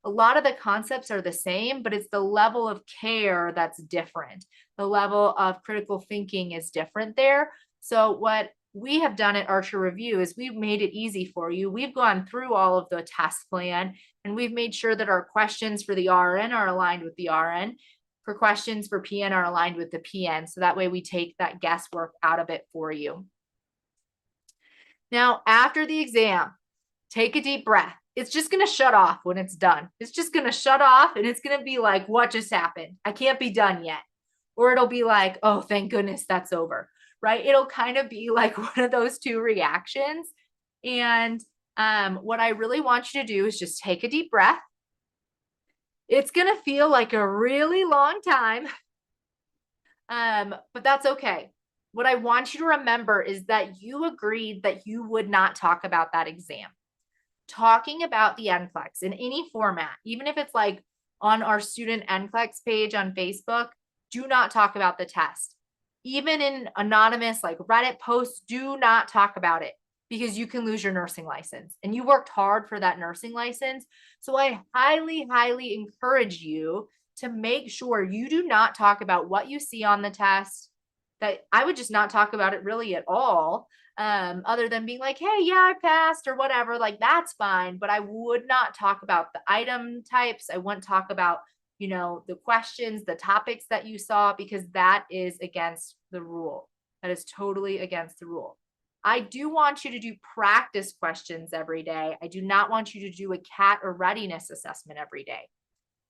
A lot of the concepts are the same, but it's the level of care that's different. The level of critical thinking is different there. So what we have done at Archer Review is we've made it easy for you. We've gone through all of the test plan, and we've made sure that our questions for the RN are aligned with the RN. For questions for PN are aligned with the PN. So that way we take that guesswork out of it for you. Now, after the exam, take a deep breath. It's just going to shut off when it's done. It's just going to shut off and it's going to be like, what just happened? I can't be done yet. Or it'll be like, oh, thank goodness that's over, right? It'll kind of be like one of those two reactions. And what I really want you to do is just take a deep breath. It's going to feel like a really long time, but that's okay. What I want you to remember is that you agreed that you would not talk about that exam. Talking about the NCLEX in any format, even if it's like on our student NCLEX page on Facebook, do not talk about the test. Even in anonymous like Reddit posts, do not talk about it because you can lose your nursing license and you worked hard for that nursing license. So I highly, highly encourage you to make sure you do not talk about what you see on the test. That I would just not talk about it really at all, other than being like, hey, yeah, I passed or whatever, like that's fine. But I would not talk about the item types. I wouldn't talk about, you know, the questions, the topics that you saw, because that is against the rule. That is totally against the rule. I do want you to do practice questions every day. I do not want you to do a CAT or readiness assessment every day.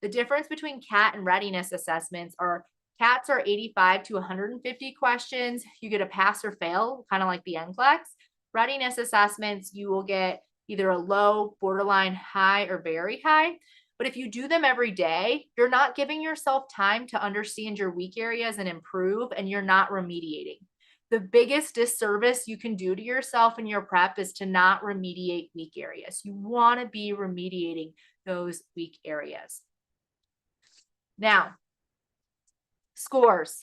The difference between CAT and readiness assessments are CATs are 85 to 150 questions. You get a pass or fail, kind of like the NCLEX. Readiness assessments, you will get either a low, borderline, high, or very high. But if you do them every day, you're not giving yourself time to understand your weak areas and improve, and you're not remediating. The biggest disservice you can do to yourself in your prep is to not remediate weak areas. You want to be remediating those weak areas. Now, scores.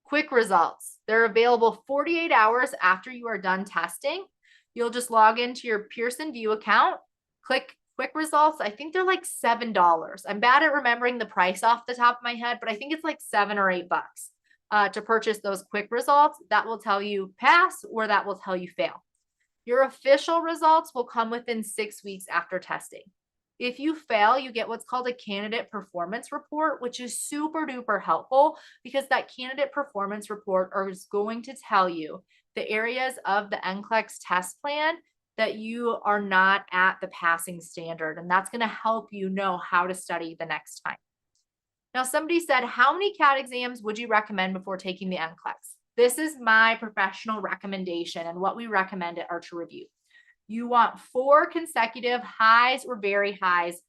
Quick results. They're available 48 hours after you are done testing. You'll just log into your Pearson VUE account, click quick results. I think they're like $7. I'm bad at remembering the price off the top of my head, but I think it's like $7 or $8 to purchase those quick results. That will tell you pass or that will tell you fail. Your official results will come within 6 weeks after testing. If you fail, you get what's called a candidate performance report, which is super duper helpful because that candidate performance report is going to tell you the areas of the NCLEX test plan that you are not at the passing standard. And that's going to help you know how to study the next time. Now, somebody said, how many CAT exams would you recommend before taking the NCLEX? This is my professional recommendation and what we recommend at Archer Review. You want 4 consecutive highs or very highs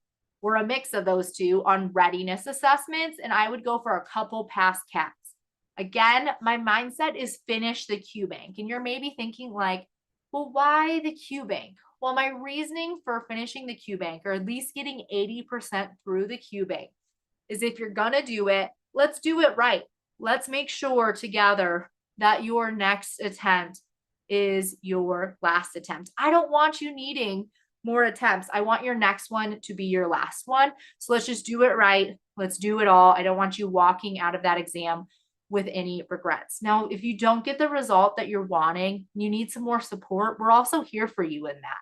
or a mix of those two on readiness assessments. And I would go for a couple past CATs. Again, my mindset is finish the Q bank. And you're maybe thinking like, well, why the Q bank? Well, my reasoning for finishing the Q bank or at least getting 80% through the Q bank is if you're going to do it, let's do it right. Let's make sure together that your next attempt is your last attempt. I don't want you needing more attempts. I want your next one to be your last one. So let's just do it right. Let's do it all. I don't want you walking out of that exam with any regrets. Now, if you don't get the result that you're wanting, you need some more support. We're also here for you in that.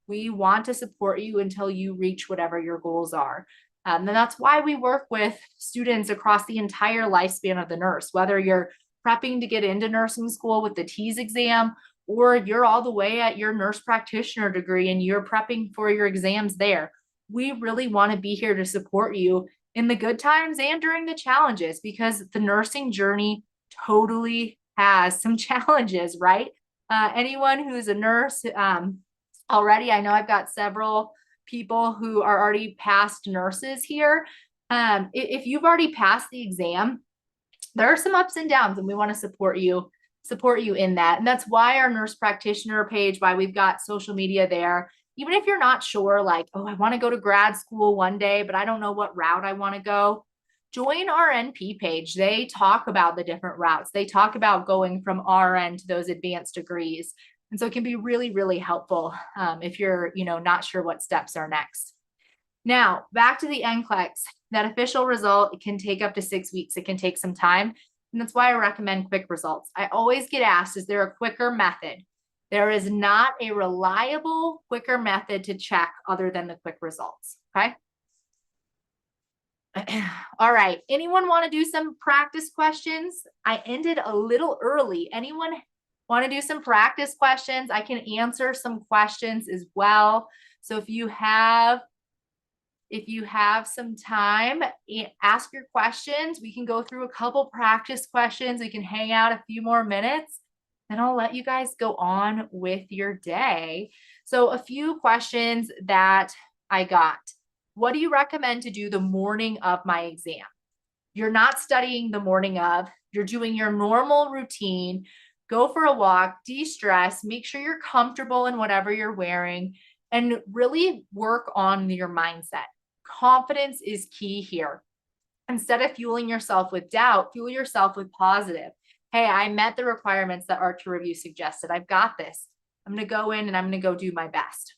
We want to support you until you reach whatever your goals are. And that's why we work with students across the entire lifespan of the nurse, whether you're prepping to get into nursing school with the TEAS exam, or you're all the way at your nurse practitioner degree and you're prepping for your exams there. We really want to be here to support you in the good times and during the challenges, because the nursing journey totally has some challenges, right? Anyone who's a nurse already, I know I've got several people who are already past nurses here. If you've already passed the exam, there are some ups and downs, and we want to support you in that. And that's why our nurse practitioner page, why we've got social media there. Even if you're not sure, like, oh, I want to go to grad school one day, but I don't know what route I want to go, join our NP page. They talk about the different routes. They talk about going from RN to those advanced degrees. And so it can be really, really helpful if you're, not sure what steps are next. Now, back to the NCLEX, that official result, it can take up to 6 weeks. It can take some time. And that's why I recommend quick results. I always get asked, is there a quicker method? There is not a reliable, quicker method to check other than the quick results, okay? All right, anyone want to do some practice questions? I ended a little early. Anyone want to do some practice questions? I can answer some questions as well. So if you have some time, ask your questions. We can go through a couple practice questions. We can hang out a few more minutes, and I'll let you guys go on with your day. So a few questions that I got. What do you recommend to do the morning of my exam? You're not studying the morning of, you're doing your normal routine. Go for a walk, de-stress, make sure you're comfortable in whatever you're wearing, and really work on your mindset. Confidence is key here. Instead of fueling yourself with doubt, fuel yourself with positive. Hey, I met the requirements that Archer Review suggested. I've got this. I'm going to go in and I'm going to go do my best.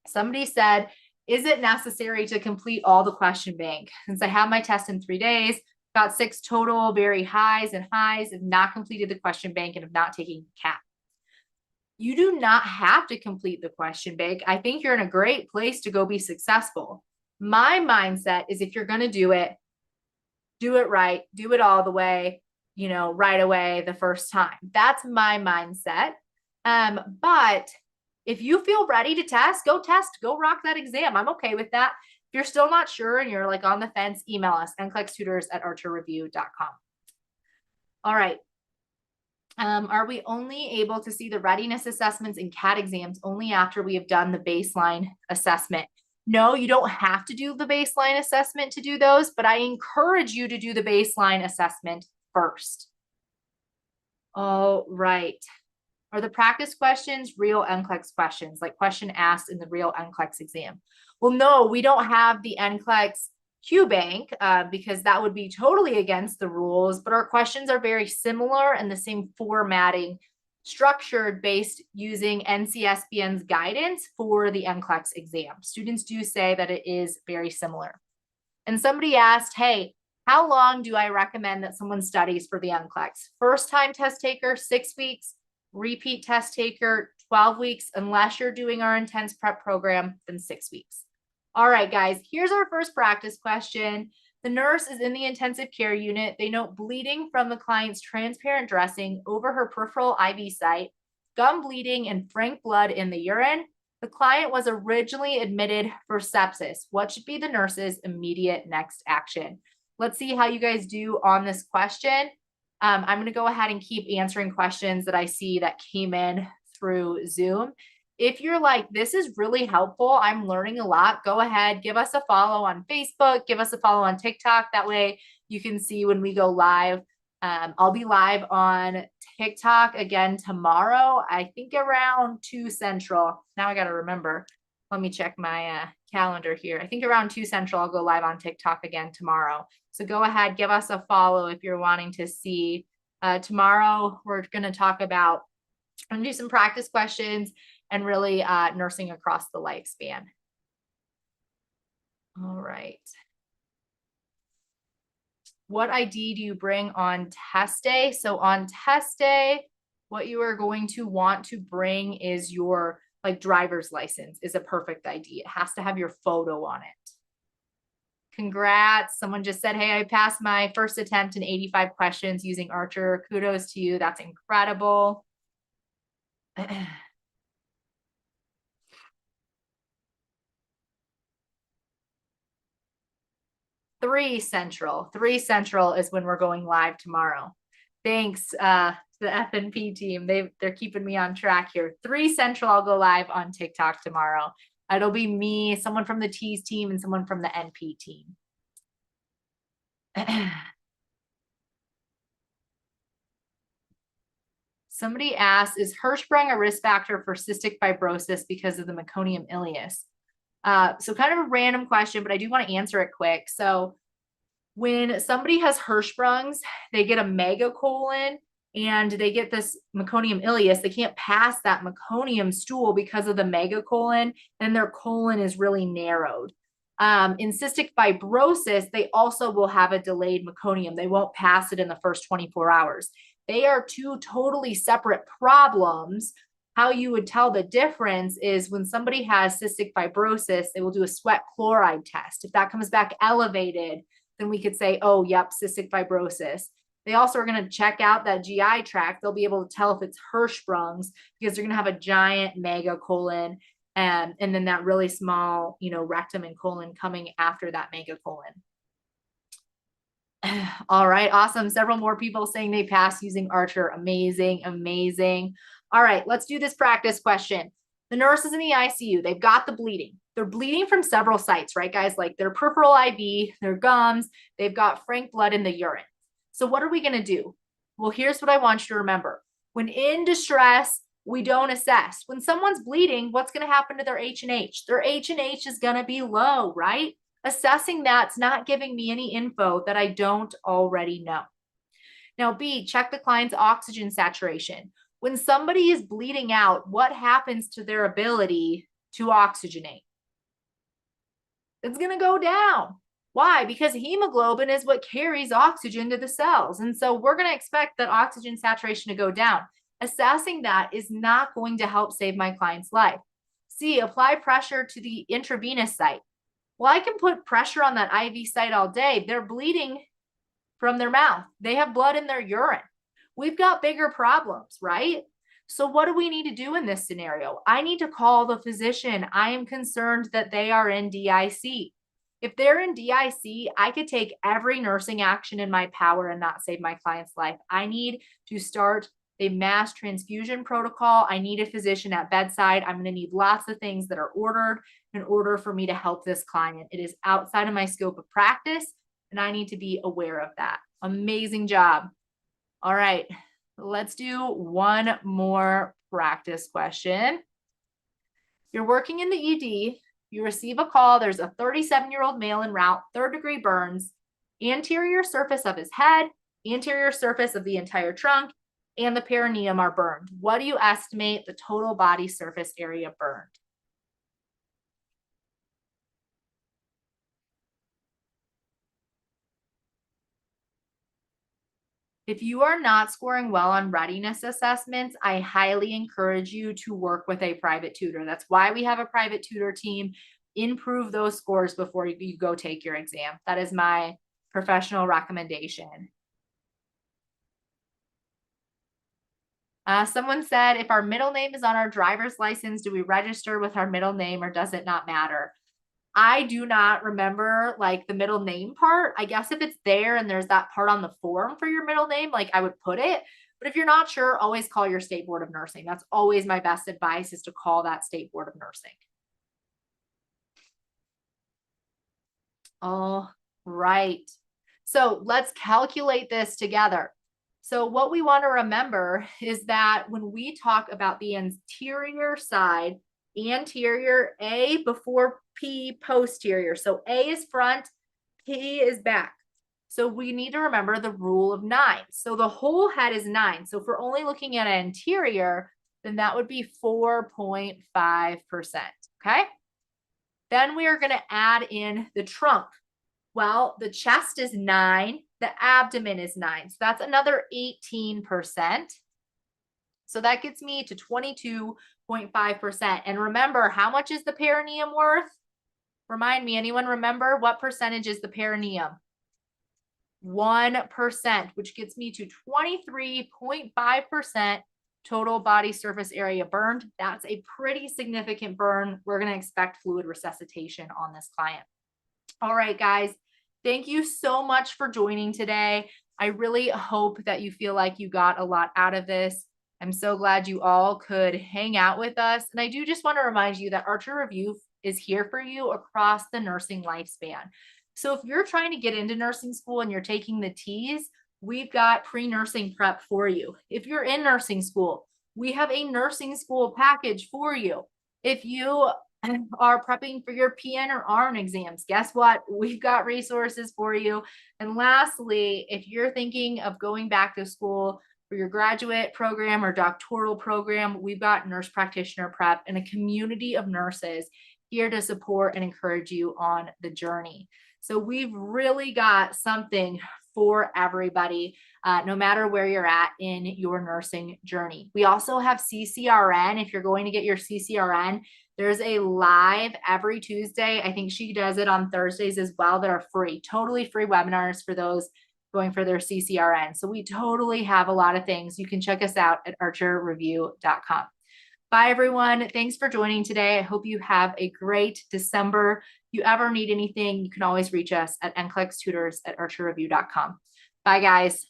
Somebody said, is it necessary to complete all the question bank? Since I have my test in 3 days, got 6 total, very highs, have not completed the question bank and have not taken CAP. You do not have to complete the question bank. I think you're in a great place to go be successful. My mindset is if you're going to do it right, do it all the way, right away the first time. That's my mindset. But if you feel ready to test, go rock that exam. I'm okay with that. If you're still not sure and you're like on the fence, email us, nclextutors@archerreview.com. All right. Are we only able to see the readiness assessments and CAT exams only after we have done the baseline assessment? No, you don't have to do the baseline assessment to do those, but I encourage you to do the baseline assessment first. All right. Are the practice questions real NCLEX questions, like question asked in the real NCLEX exam? Well, no, we don't have the NCLEX Q bank because that would be totally against the rules, but our questions are very similar and the same formatting, structured based using NCSBN's guidance for the NCLEX exam. Students do say that it is very similar. And somebody asked, hey, how long do I recommend that someone studies for the NCLEX? First time test taker, 6 weeks. Repeat test taker, 12 weeks, unless you're doing our intense prep program, then 6 weeks. All right, guys, here's our first practice question. The nurse is in the intensive care unit. They note bleeding from the client's transparent dressing over her peripheral IV site, gum bleeding and frank blood in the urine. The client was originally admitted for sepsis. What should be the nurse's immediate next action? Let's see how you guys do on this question. I'm going to go ahead and keep answering questions that I see that came in through Zoom. If you're like, this is really helpful, I'm learning a lot, go ahead, give us a follow on Facebook, give us a follow on TikTok. That way you can see when we go live. I'll be live on TikTok again tomorrow, I think around 2 Central. Now I got to remember. Let me check my calendar here. I think around 2 Central, I'll go live on TikTok again tomorrow. So go ahead, give us a follow if you're wanting to see. Tomorrow, we're going to talk about, I'm going to do some practice questions and really nursing across the lifespan. All right. What ID do you bring on test day? So on test day, what you are going to want to bring is your driver's license is a perfect ID. It has to have your photo on it. Congrats. Someone just said, hey, I passed my first attempt in 85 questions using Archer. Kudos to you. That's incredible. 3 Central. 3 Central is when we're going live tomorrow. Thanks to the FNP team. They're keeping me on track here. 3 Central, I'll go live on TikTok tomorrow. It'll be me, someone from the T's team, and someone from the NP team. Somebody asked, is Hirschsprung a risk factor for cystic fibrosis because of the meconium ileus? So kind of a random question, but I do want to answer it quick. So when somebody has Hirschsprungs, they get a megacolon and they get this meconium ileus. They can't pass that meconium stool because of the megacolon, and their colon is really narrowed. In cystic fibrosis, they also will have a delayed meconium. They won't pass it in the first 24 hours. They are two totally separate problems. How you would tell the difference is when somebody has cystic fibrosis, they will do a sweat chloride test. If that comes back elevated, then we could say, oh, yep, cystic fibrosis. They also are going to check out that GI tract. They'll be able to tell if it's Hirschsprung's because they're going to have a giant megacolon and then that really small, rectum and colon coming after that megacolon. All right, awesome. Several more people saying they passed using Archer. Amazing, amazing. All right, let's do this practice question. The nurse is in the ICU. They've got the bleeding. They're bleeding from several sites, right, guys? Like their peripheral IV, their gums, they've got frank blood in the urine. So what are we going to do? Well, here's what I want you to remember. When in distress, we don't assess. When someone's bleeding, what's going to happen to their H&H? Their H&H is going to be low, right? Assessing that's not giving me any info that I don't already know. Now, B, check the client's oxygen saturation. When somebody is bleeding out, what happens to their ability to oxygenate? It's going to go down. Why? Because hemoglobin is what carries oxygen to the cells. And so we're going to expect that oxygen saturation to go down. Assessing that is not going to help save my client's life. C, apply pressure to the intravenous site. Well, I can put pressure on that IV site all day. They're bleeding from their mouth. They have blood in their urine. We've got bigger problems, right? So what do we need to do in this scenario? I need to call the physician. I am concerned that they are in DIC. If they're in DIC, I could take every nursing action in my power and not save my client's life. I need to start a mass transfusion protocol. I need a physician at bedside. I'm going to need lots of things that are ordered in order for me to help this client. It is outside of my scope of practice, and I need to be aware of that. Amazing job. All right, let's do one more practice question. You're working in the ED. You receive a call. There's a 37-year-old male en route, third-degree burns, anterior surface of his head, anterior surface of the entire trunk, and the perineum are burned. What do you estimate the total body surface area burned? If you are not scoring well on readiness assessments, I highly encourage you to work with a private tutor. That's why we have a private tutor team. Improve those scores before you go take your exam. That is my professional recommendation. Someone said, if our middle name is on our driver's license, do we register with our middle name or does it not matter? I do not remember like the middle name part. I guess if it's there and there's that part on the form for your middle name, like I would put it. But if you're not sure, always call your state board of nursing. That's always my best advice, is to call that state board of nursing. All right. So let's calculate this together. So what we want to remember is that when we talk about the anterior side, anterior, A before P posterior. So A is front, P is back. So we need to remember the rule of 9. So the whole head is 9. So if we're only looking at anterior, then that would be 4.5%. Okay. Then we are going to add in the trunk. Well, the chest is 9. The abdomen is 9. So that's another 18%. So that gets me to 22.5%. And remember, how much is the perineum worth? Remind me, anyone remember what percentage is the perineum? 1%, which gets me to 23.5% total body surface area burned. That's a pretty significant burn. We're going to expect fluid resuscitation on this client. All right, guys. Thank you so much for joining today. I really hope that you feel like you got a lot out of this. I'm so glad you all could hang out with us. And I do just want to remind you that Archer Review is here for you across the nursing lifespan. So if you're trying to get into nursing school and you're taking the T's, we've got pre-nursing prep for you. If you're in nursing school, we have a nursing school package for you. If you are prepping for your PN or RN exams, guess what? We've got resources for you. And lastly, if you're thinking of going back to school for your graduate program or doctoral program, we've got nurse practitioner prep and a community of nurses here to support and encourage you on the journey. So we've really got something for everybody, no matter where you're at in your nursing journey. We also have CCRN. If you're going to get your CCRN, there's a live every Tuesday. I think she does it on Thursdays as well, that are free, totally free webinars for those going for their CCRN. So we totally have a lot of things. You can check us out at archerreview.com. Bye, everyone. Thanks for joining today. I hope you have a great December. If you ever need anything, you can always reach us at NCLEX tutors@archerreview.com. Bye, guys.